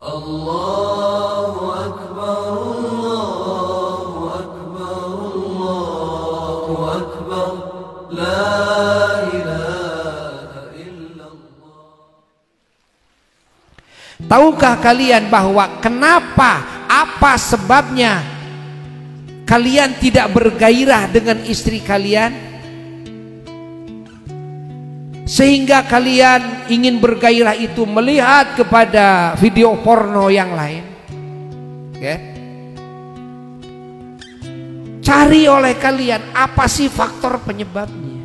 Allahu Akbar, Allahu Akbar, Allahu Akbar, la ilaha illallah. Tahukah kalian bahwa kenapa, apa sebabnya kalian tidak bergairah dengan istri kalian? Sehingga kalian ingin bergairah itu melihat kepada video porno yang lain. Okay? Cari oleh kalian apa sih faktor penyebabnya.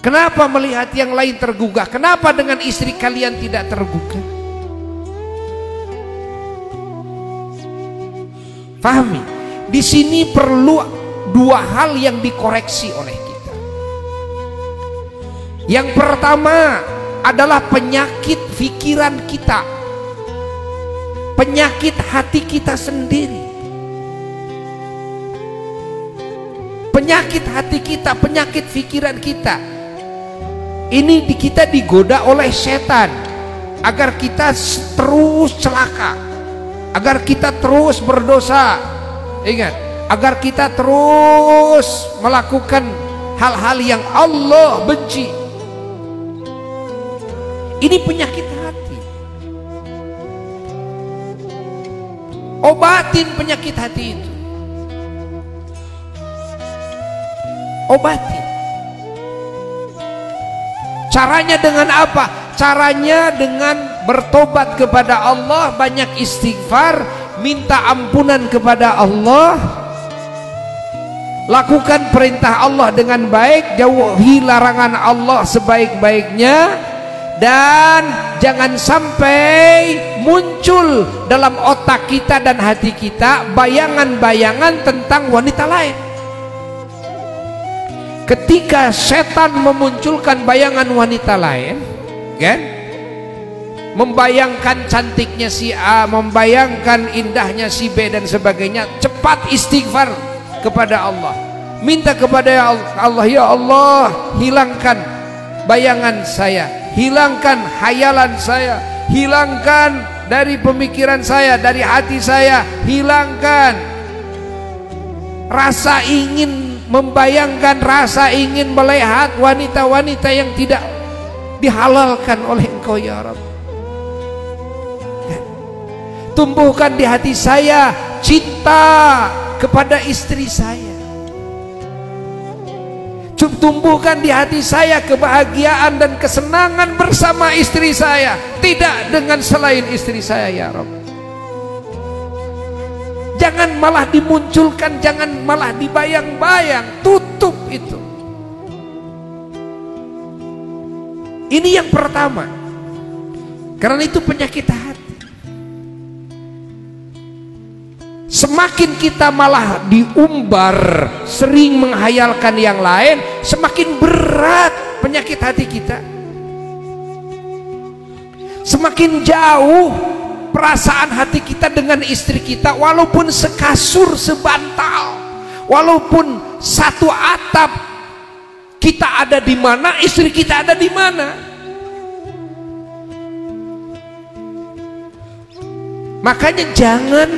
Kenapa melihat yang lain tergugah? Kenapa dengan istri kalian tidak tergugah? Pahami, di sini perlu dua hal yang dikoreksi oleh kita. Yang pertama adalah penyakit pikiran kita, penyakit hati kita sendiri, penyakit hati kita, penyakit pikiran kita. Ini kita digoda oleh setan agar kita terus celaka, agar kita terus berdosa. Ingat, agar kita terus melakukan hal-hal yang Allah benci. Ini penyakit hati. Obatin penyakit hati itu. Obatin. Caranya dengan apa? Caranya dengan bertobat kepada Allah, banyak istighfar, minta ampunan kepada Allah, lakukan perintah Allah dengan baik, jauhi larangan Allah sebaik-baiknya, dan jangan sampai muncul dalam otak kita dan hati kita bayangan-bayangan tentang wanita lain. Ketika setan memunculkan bayangan wanita lain, kan? Membayangkan cantiknya si A, membayangkan indahnya si B dan sebagainya, cepat istighfar kepada Allah, minta kepada Allah, ya Allah, hilangkan bayangan saya, hilangkan hayalan saya, hilangkan dari pemikiran saya, dari hati saya, hilangkan rasa ingin membayangkan, rasa ingin melihat wanita-wanita yang tidak dihalalkan oleh Engkau ya Rabb. Tumbuhkan di hati saya cinta kepada istri saya, tumbuhkan di hati saya kebahagiaan dan kesenangan bersama istri saya, tidak dengan selain istri saya ya Rabb. Jangan malah dimunculkan, jangan malah dibayang-bayang, tutup itu. Ini yang pertama. Karena itu penyakit hati. Semakin kita malah diumbar, sering menghayalkan yang lain, semakin berat penyakit hati kita. Semakin jauh perasaan hati kita dengan istri kita, walaupun sekasur, sebantal, walaupun satu atap, kita ada di mana, istri kita ada di mana. Makanya jangan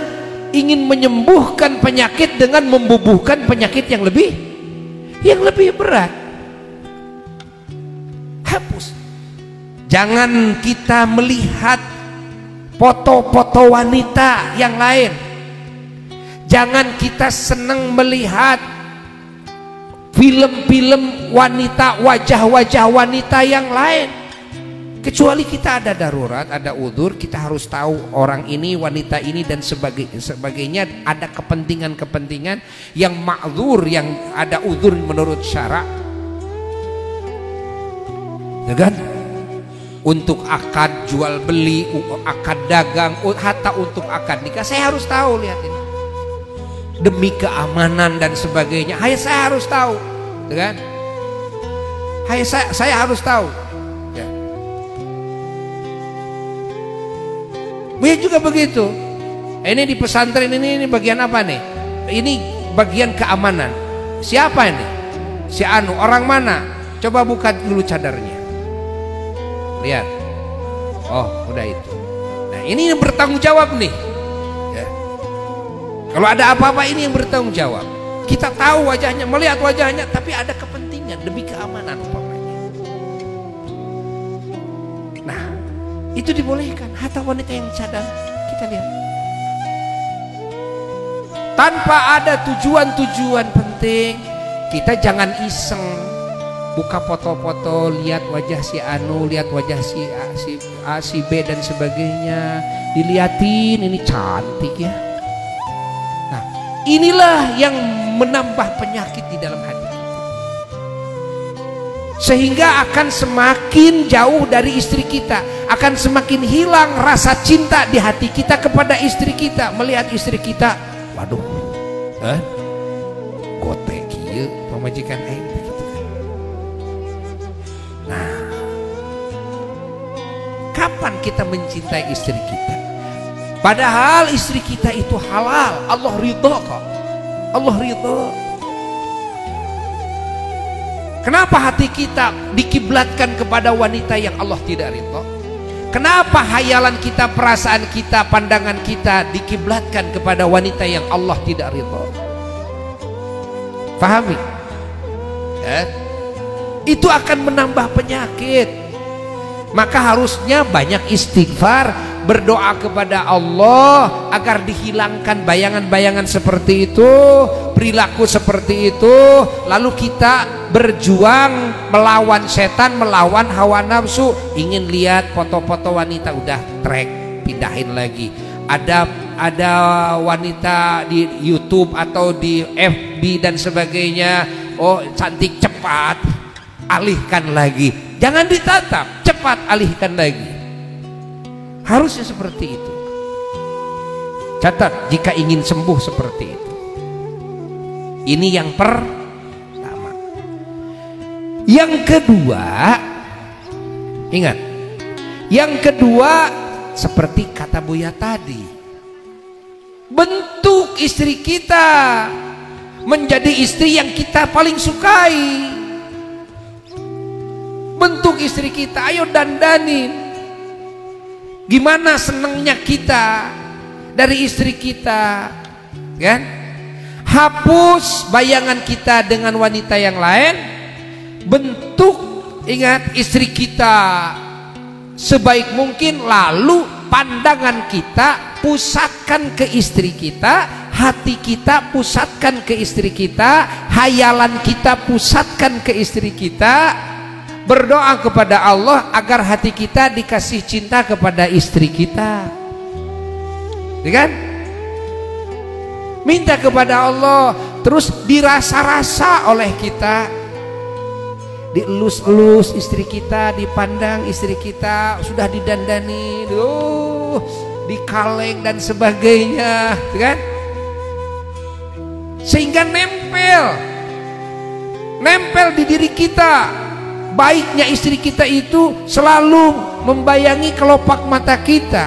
ingin menyembuhkan penyakit dengan membubuhkan penyakit yang lebih berat. Hapus. Jangan kita melihat foto-foto wanita yang lain. Jangan kita senang melihat film-film wanita, wajah-wajah wanita yang lain. Kecuali kita ada darurat, ada udzur, kita harus tahu orang ini, wanita ini dan sebagainya, ada kepentingan-kepentingan yang ma'dzur, yang ada udzur menurut syara. Ya kan? Untuk akad jual beli, akad dagang, hatta untuk akad nikah, saya harus tahu, lihat ini. Demi keamanan dan sebagainya, saya harus tahu, ya kan? Saya harus tahu. Ya. Dia juga begitu. Ini di pesantren ini bagian apa nih? Ini bagian keamanan. Siapa ini? Si Anu, orang mana? Coba buka dulu cadarnya. Lihat. Oh, udah itu. Nah, ini yang bertanggung jawab nih. Ya. Kalau ada apa-apa ini yang bertanggung jawab. Kita tahu wajahnya, melihat wajahnya, tapi ada kepentingan demi keamanan umpamanya. Nah, itu dibolehkan. Hatta wanita yang cadar, kita lihat. Tanpa ada tujuan-tujuan penting, kita jangan iseng buka foto-foto, lihat wajah si Anu, lihat wajah si A, si B dan sebagainya, diliatin ini cantik ya. Nah, inilah yang menambah penyakit di dalam hati kita, sehingga akan semakin jauh dari istri kita, akan semakin hilang rasa cinta di hati kita kepada istri kita. Melihat istri kita, waduh, gotek kieu pamajikan aing. Nah, kapan kita mencintai istri kita? Padahal istri kita itu halal, Allah ridho kok. Allah ridho. Kenapa hati kita dikiblatkan kepada wanita yang Allah tidak ridho? Kenapa hayalan kita, perasaan kita, pandangan kita dikiblatkan kepada wanita yang Allah tidak ridho? Pahami? Ya? Itu akan menambah penyakit. Maka harusnya banyak istighfar, berdoa kepada Allah agar dihilangkan bayangan-bayangan seperti itu, perilaku seperti itu. Lalu kita berjuang melawan setan, melawan hawa nafsu. Ingin lihat foto-foto wanita, udah track, pindahin lagi. Ada wanita di YouTube atau di FB dan sebagainya, oh cantik, cepat alihkan lagi. Jangan ditatap, cepat alihkan lagi. Harusnya seperti itu. Catat jika ingin sembuh seperti itu. Ini yang pertama. Yang kedua, ingat, yang kedua seperti kata Buya tadi, bentuk istri kita menjadi istri yang kita paling sukai. Bentuk istri kita, ayo dandanin. Gimana senengnya kita dari istri kita, kan? Hapus bayangan kita dengan wanita yang lain. Bentuk, ingat, istri kita sebaik mungkin. Lalu pandangan kita pusatkan ke istri kita, hati kita pusatkan ke istri kita, hayalan kita pusatkan ke istri kita. Berdoa kepada Allah agar hati kita dikasih cinta kepada istri kita, ya kan? Minta kepada Allah, terus dirasa-rasa oleh kita, dielus-elus istri kita, dipandang istri kita, sudah didandani, dikaleng dan sebagainya, ya kan? Sehingga nempel di diri kita. Baiknya istri kita itu selalu membayangi kelopak mata kita.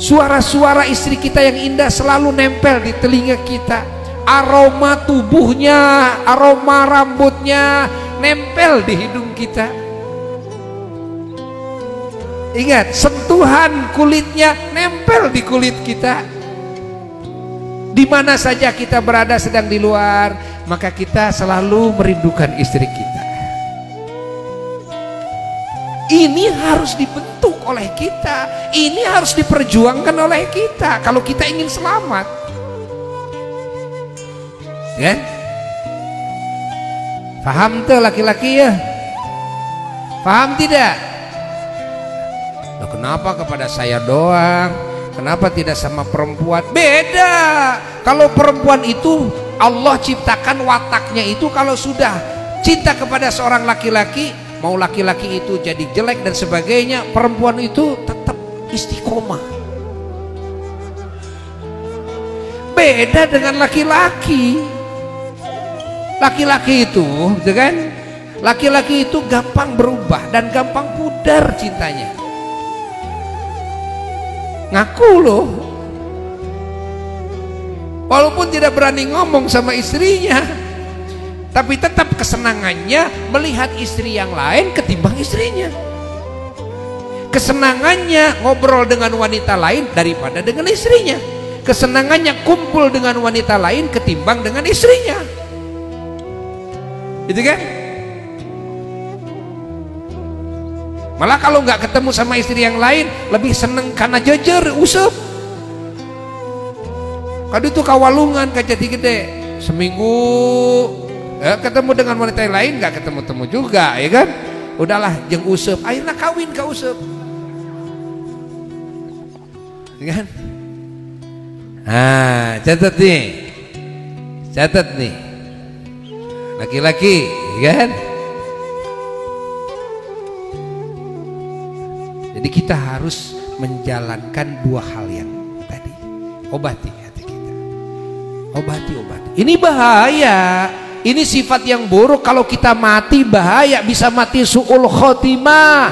Suara-suara istri kita yang indah selalu nempel di telinga kita. Aroma tubuhnya, aroma rambutnya nempel di hidung kita. Ingat, sentuhan kulitnya nempel di kulit kita. Di mana saja kita berada, sedang di luar, maka kita selalu merindukan istri kita. Ini harus dibentuk oleh kita, ini harus diperjuangkan oleh kita kalau kita ingin selamat, kan? Paham tuh laki-laki ya? Paham tidak? Loh, kenapa kepada saya doang? Kenapa tidak sama perempuan? Beda. Kalau perempuan itu Allah ciptakan wataknya itu, kalau sudah cinta kepada seorang laki-laki, mau laki-laki itu jadi jelek dan sebagainya, perempuan itu tetap istiqomah. Beda dengan laki-laki. Laki-laki itu, gitu kan? Laki-laki itu gampang berubah dan gampang pudar cintanya. Ngaku loh, walaupun tidak berani ngomong sama istrinya, tapi tetap kesenangannya melihat istri yang lain ketimbang istrinya. Kesenangannya ngobrol dengan wanita lain daripada dengan istrinya. Kesenangannya kumpul dengan wanita lain ketimbang dengan istrinya. Itu kan? Malah kalau nggak ketemu sama istri yang lain lebih seneng karena jejer usep. Kadu itu kawalungan ke Jatigede seminggu ketemu dengan wanita yang lain nggak ketemu-temu juga, ya kan? Udahlah jeng usep, akhirnya kawin ke usep, ya kan? Nah, catat nih, laki-laki, ya kan? Jadi kita harus menjalankan dua hal yang tadi. Obati hati kita. Obati. Ini bahaya. Ini sifat yang buruk. Kalau kita mati bahaya. Bisa mati su'ul khotimah.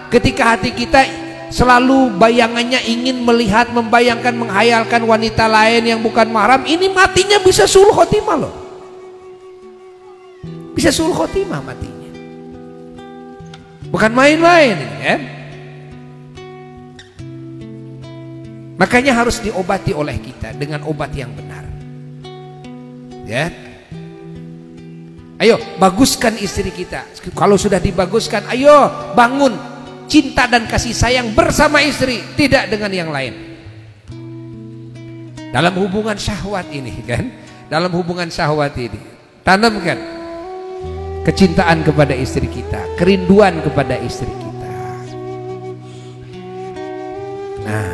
Ketika hati kita selalu bayangannya ingin melihat, membayangkan, menghayalkan wanita lain yang bukan mahram. Ini matinya bisa su'ul khotimah loh. Bisa su'ul khotimah matinya. Bukan main-main, kan? Makanya harus diobati oleh kita dengan obat yang benar. Ya. Ayo baguskan istri kita. Kalau sudah dibaguskan, ayo bangun cinta dan kasih sayang bersama istri, tidak dengan yang lain. Dalam hubungan syahwat ini kan, dalam hubungan syahwat ini tanamkan kecintaan kepada istri kita, kerinduan kepada istri kita. Nah,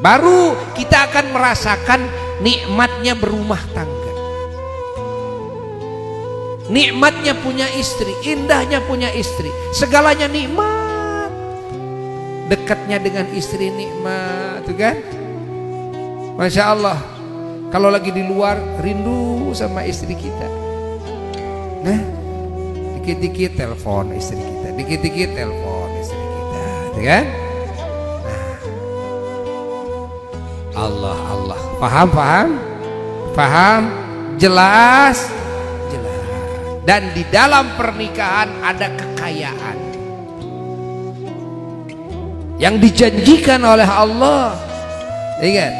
baru kita akan merasakan nikmatnya berumah tangga, nikmatnya punya istri, indahnya punya istri, segalanya nikmat. Dekatnya dengan istri nikmat, tuh kan? Masya Allah. Kalau lagi di luar rindu sama istri kita. Nah, dikit-dikit telepon istri kita, dikit-dikit telepon istri kita, tuh kan? Allah, paham, jelas. Dan di dalam pernikahan ada kekayaan yang dijanjikan oleh Allah. Ingat,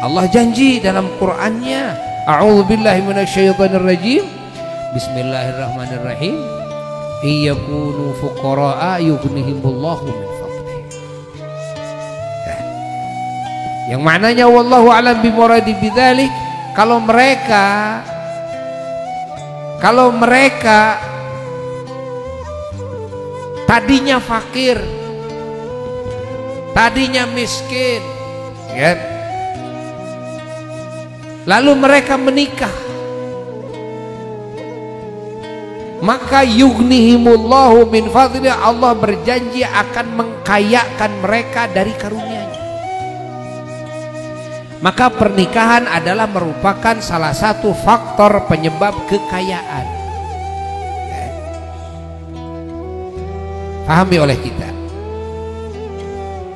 Allah janji dalam Qur'annya, a'udzubillahi minasyaitonirrajim, bismillahirrahmanirrahim, iyakunu fuqara'a yughnihimullahu min fadlih. Yang maknanya wallahu a'lam bimuradi bidzalik, kalau mereka tadinya fakir, tadinya miskin, kan? Lalu mereka menikah, maka yughnihimullahu min fadlih, Allah berjanji akan mengkayakan mereka dari karunia-Nya. Maka pernikahan adalah merupakan salah satu faktor penyebab kekayaan. Pahami oleh kita.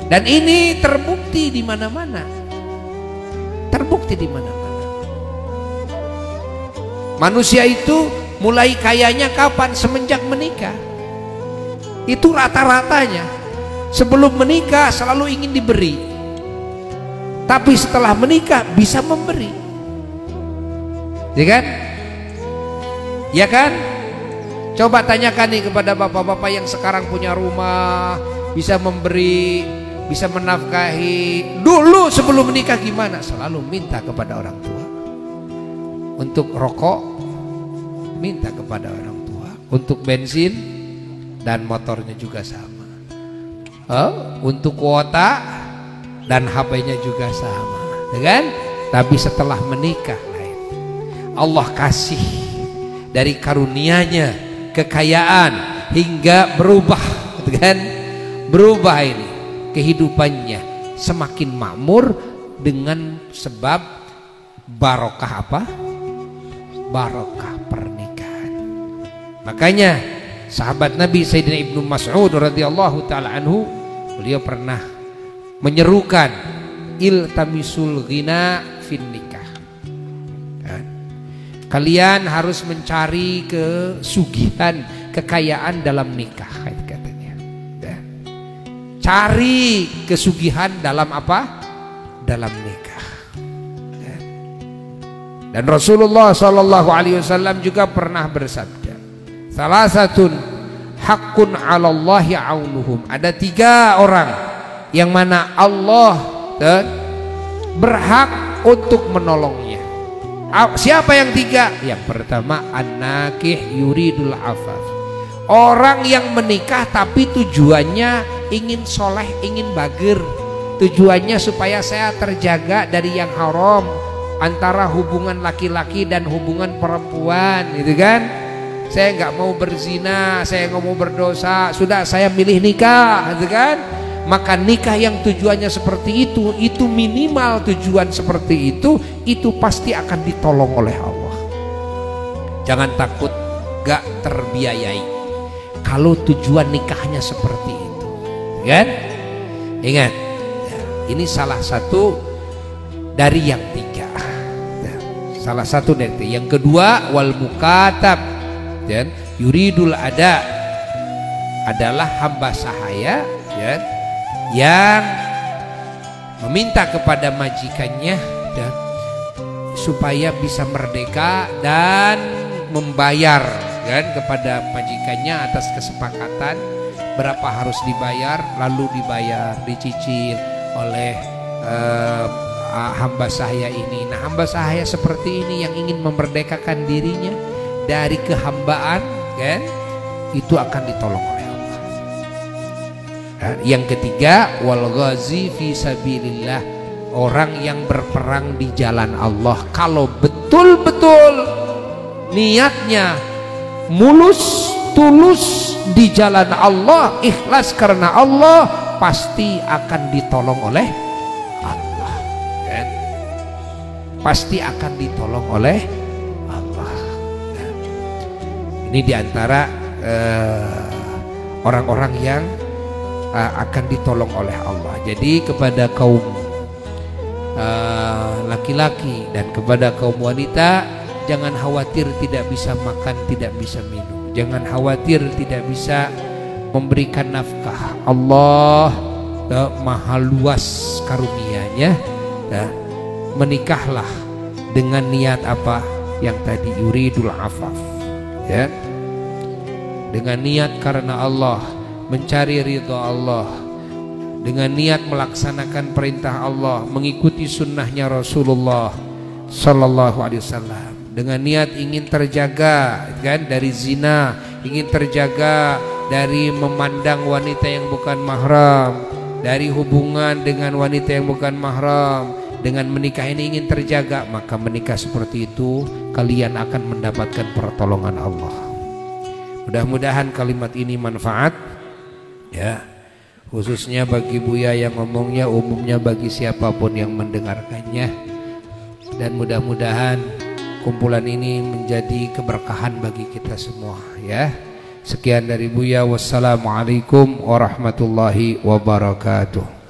Dan ini terbukti di mana-mana. Terbukti di mana-mana. Manusia itu mulai kayanya kapan? Semenjak menikah. Itu rata-ratanya. Sebelum menikah selalu ingin diberi. Tapi setelah menikah bisa memberi, ya kan? Ya kan? Coba tanyakan nih kepada bapak-bapak yang sekarang punya rumah, bisa memberi, bisa menafkahi. Dulu sebelum menikah gimana? Selalu minta kepada orang tua. Untuk rokok, minta kepada orang tua. Untuk bensin dan motornya juga sama. Untuk kuota dan HP-nya juga sama, kan? Tapi setelah menikah lain. Allah kasih dari karunia-Nya kekayaan hingga berubah, kan? Berubah ini kehidupannya semakin makmur dengan sebab barokah apa? Barokah pernikahan. Makanya sahabat Nabi Sayyidina Ibnu Mas'ud radhiyallahu taala anhu, beliau pernah menyerukan iltamisul ghina fin nikah. Kalian harus mencari kesugihan, kekayaan dalam nikah, katanya. cari kesugihan dalam apa? Dalam nikah. Dan Rasulullah SAW juga pernah bersabda, salah satu hakun 'alallahi aunuhum. Ada 3 orang yang mana Allah berhak untuk menolongnya. Siapa yang 3? Yang pertama, an-nakih yuridul afaf. Orang yang menikah tapi tujuannya ingin soleh, ingin bagir. Tujuannya supaya saya terjaga dari yang haram, antara hubungan laki-laki dan hubungan perempuan, gitu kan? Saya nggak mau berzina, saya nggak mau berdosa, sudah saya milih nikah, gitu kan? Maka nikah yang tujuannya seperti itu minimal tujuan seperti itu pasti akan ditolong oleh Allah. Jangan takut gak terbiayai kalau tujuan nikahnya seperti itu, kan? Ingat, ini salah satu dari yang 3. Salah satu dari yang kedua, wal mukatab, dan yuridul ada adalah hamba sahaya, ya, yang meminta kepada majikannya dan supaya bisa merdeka dan membayar kan kepada majikannya atas kesepakatan berapa harus dibayar, lalu dibayar, dicicil oleh hamba sahaya ini. Nah, hamba sahaya seperti ini yang ingin memerdekakan dirinya dari kehambaan, kan, itu akan ditolong oleh Allah. Nah, yang ketiga, wal ghazi fi sabilillah, orang yang berperang di jalan Allah. Kalau betul-betul niatnya mulus, tulus di jalan Allah, ikhlas karena Allah, pasti akan ditolong oleh Allah, kan? Pasti akan ditolong oleh Allah. Ini diantara orang-orang yang akan ditolong oleh Allah. Jadi kepada kaum laki-laki dan kepada kaum wanita, jangan khawatir tidak bisa makan, tidak bisa minum. Jangan khawatir tidak bisa memberikan nafkah. Allah maha luas karunia-Nya. Menikahlah dengan niat apa? Yang tadi, yuridul afaf, ya, dengan niat karena Allah, mencari ridha Allah, dengan niat melaksanakan perintah Allah, mengikuti sunnahnya Rasulullah Sallallahu Alaihi Wasallam, dengan niat ingin terjaga, kan, dari zina, ingin terjaga dari memandang wanita yang bukan mahram, dari hubungan dengan wanita yang bukan mahram. Dengan menikah ini ingin terjaga, maka menikah seperti itu kalian akan mendapatkan pertolongan Allah. Mudah-mudahan kalimat ini manfaat, ya, khususnya bagi Buya yang ngomongnya, umumnya bagi siapapun yang mendengarkannya. Dan mudah-mudahan kumpulan ini menjadi keberkahan bagi kita semua, ya. Sekian dari Buya, wassalamualaikum warahmatullahi wabarakatuh.